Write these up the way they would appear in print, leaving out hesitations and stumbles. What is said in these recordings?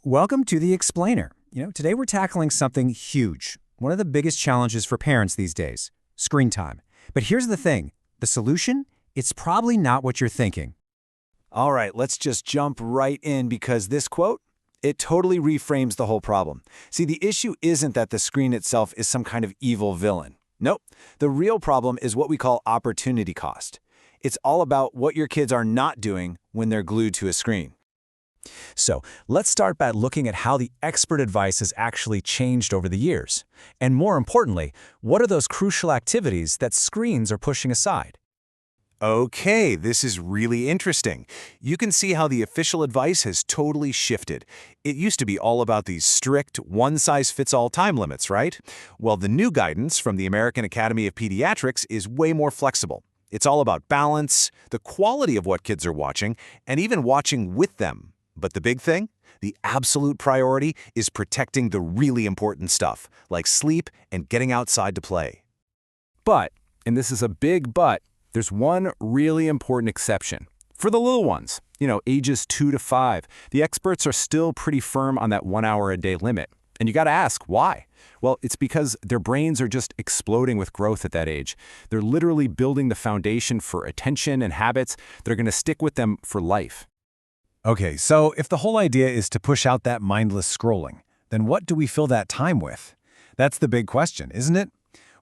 Welcome to The Explainer. Today we're tackling something huge, one of the biggest challenges for parents these days, screen time. But here's the thing, the solution? It's probably not what you're thinking. All right, let's just jump right in because this quote, it totally reframes the whole problem. See, the issue isn't that the screen itself is some kind of evil villain. Nope. The real problem is what we call opportunity cost. It's all about what your kids are not doing when they're glued to a screen. So let's start by looking at how the expert advice has actually changed over the years. And more importantly, what are those crucial activities that screens are pushing aside? Okay, this is really interesting. You can see how the official advice has totally shifted. It used to be all about these strict, one-size-fits-all time limits, right? Well, the new guidance from the American Academy of Pediatrics is way more flexible. It's all about balance, the quality of what kids are watching, and even watching with them. But the big thing? The absolute priority is protecting the really important stuff, like sleep and getting outside to play. But, and this is a big but, there's one really important exception. For the little ones, ages 2 to 5, the experts are still pretty firm on that 1 hour a day limit. And you gotta ask, why? Well, it's because their brains are just exploding with growth at that age. They're literally building the foundation for attention and habits that are gonna stick with them for life. Okay, so if the whole idea is to push out that mindless scrolling, then what do we fill that time with? That's the big question, isn't it?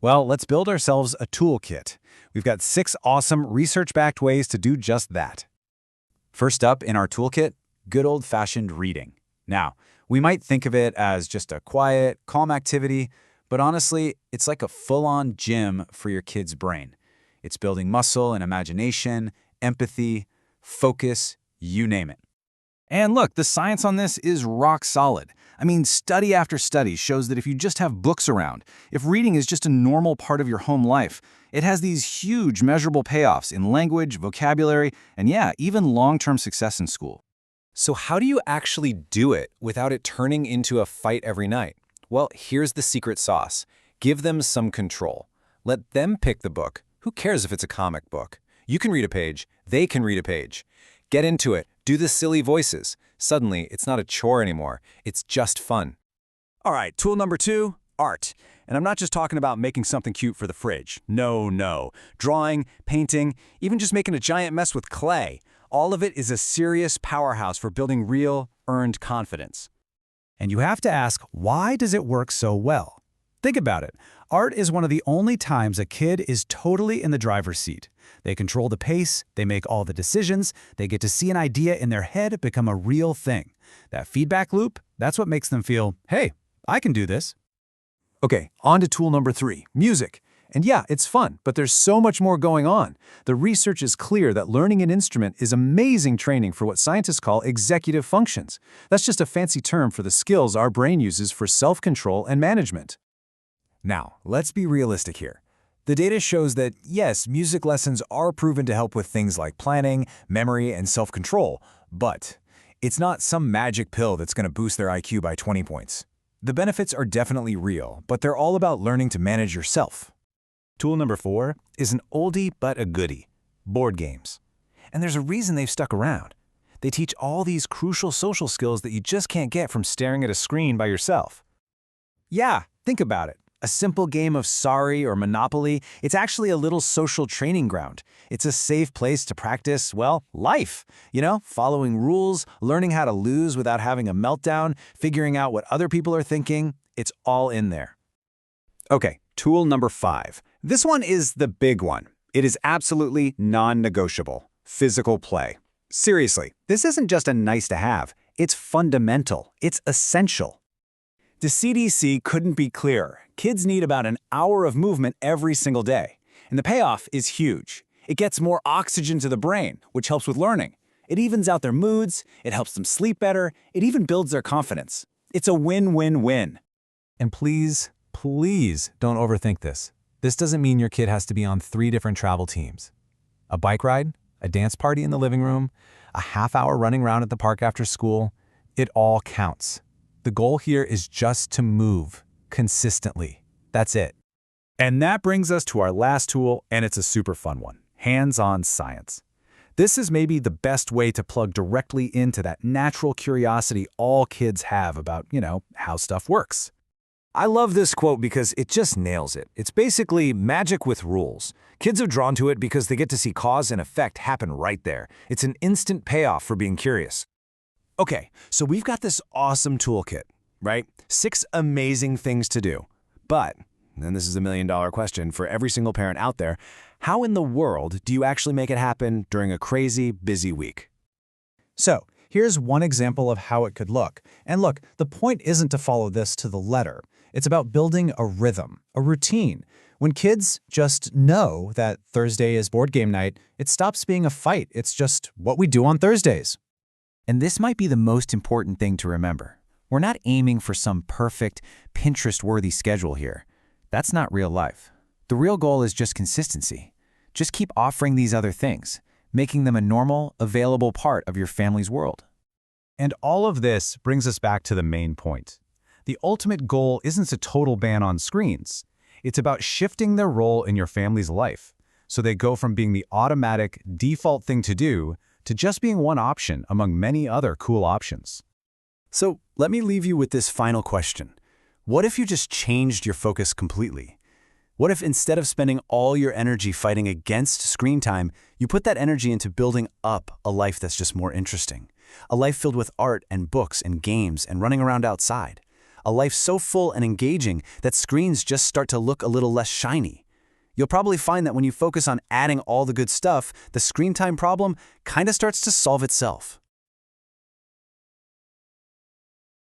Well, let's build ourselves a toolkit. We've got 6 awesome research-backed ways to do just that. First up in our toolkit, good old-fashioned reading. Now, we might think of it as just a quiet, calm activity, but honestly, it's like a full-on gym for your kid's brain. It's building muscle and imagination, empathy, focus, you name it. And look, the science on this is rock solid. I mean, study after study shows that if you just have books around, if reading is just a normal part of your home life, it has these huge measurable payoffs in language, vocabulary, and even long-term success in school. So how do you actually do it without it turning into a fight every night? Well, here's the secret sauce. Give them some control. Let them pick the book. Who cares if it's a comic book? You can read a page. They can read a page. Get into it. Do the silly voices. Suddenly, it's not a chore anymore. It's just fun. All right, tool number 2, art. And I'm not just talking about making something cute for the fridge. No. Drawing, painting, even just making a giant mess with clay. All of it is a serious powerhouse for building real, earned confidence. And you have to ask, why does it work so well? Think about it. Art is one of the only times a kid is totally in the driver's seat. They control the pace, they make all the decisions, they get to see an idea in their head become a real thing. That feedback loop, that's what makes them feel, hey, I can do this. Okay, on to tool number 3, music. And yeah, it's fun, but there's so much more going on. The research is clear that learning an instrument is amazing training for what scientists call executive functions. That's just a fancy term for the skills our brain uses for self-control and management. Now, let's be realistic here. The data shows that, yes, music lessons are proven to help with things like planning, memory, and self-control, but it's not some magic pill that's going to boost their IQ by 20 points. The benefits are definitely real, but they're all about learning to manage yourself. Tool number 4 is an oldie but a goodie, board games. And there's a reason they've stuck around. They teach all these crucial social skills that you just can't get from staring at a screen by yourself. Yeah, think about it. A simple game of Sorry or Monopoly, it's actually a little social training ground. It's a safe place to practice, life. Following rules, learning how to lose without having a meltdown, figuring out what other people are thinking. It's all in there. Okay, tool number 5. This one is the big one. It is absolutely non-negotiable. Physical play. Seriously, this isn't just a nice to have. It's fundamental. It's essential. The CDC couldn't be clearer. Kids need about an hour of movement every single day. And the payoff is huge. It gets more oxygen to the brain, which helps with learning. It evens out their moods, it helps them sleep better, it even builds their confidence. It's a win-win-win. And please don't overthink this. This doesn't mean your kid has to be on 3 different travel teams. A bike ride, a dance party in the living room, a half-hour running around at the park after school, it all counts. The goal here is just to move consistently. That's it. And that brings us to our last tool, and it's a super fun one, hands-on science. This is maybe the best way to plug directly into that natural curiosity all kids have about, how stuff works. I love this quote because it just nails it. It's basically magic with rules. Kids are drawn to it because they get to see cause and effect happen right there. It's an instant payoff for being curious. Okay, so we've got this awesome toolkit, right? 6 amazing things to do. But, and this is a million-dollar question for every single parent out there, how in the world do you actually make it happen during a crazy, busy week? So, here's one example of how it could look. And look, the point isn't to follow this to the letter. It's about building a rhythm, a routine. When kids just know that Thursday is board game night, it stops being a fight. It's just what we do on Thursdays. And this might be the most important thing to remember. We're not aiming for some perfect, Pinterest-worthy schedule here. That's not real life. The real goal is just consistency. Just keep offering these other things, making them a normal, available part of your family's world. And all of this brings us back to the main point. The ultimate goal isn't a total ban on screens. It's about shifting their role in your family's life, so they go from being the automatic, default thing to do to just being one option among many other cool options. So let me leave you with this final question. What if you just changed your focus completely? What if instead of spending all your energy fighting against screen time, you put that energy into building up a life that's just more interesting? A life filled with art and books and games and running around outside? A life so full and engaging that screens just start to look a little less shiny? You'll probably find that when you focus on adding all the good stuff, the screen time problem kind of starts to solve itself.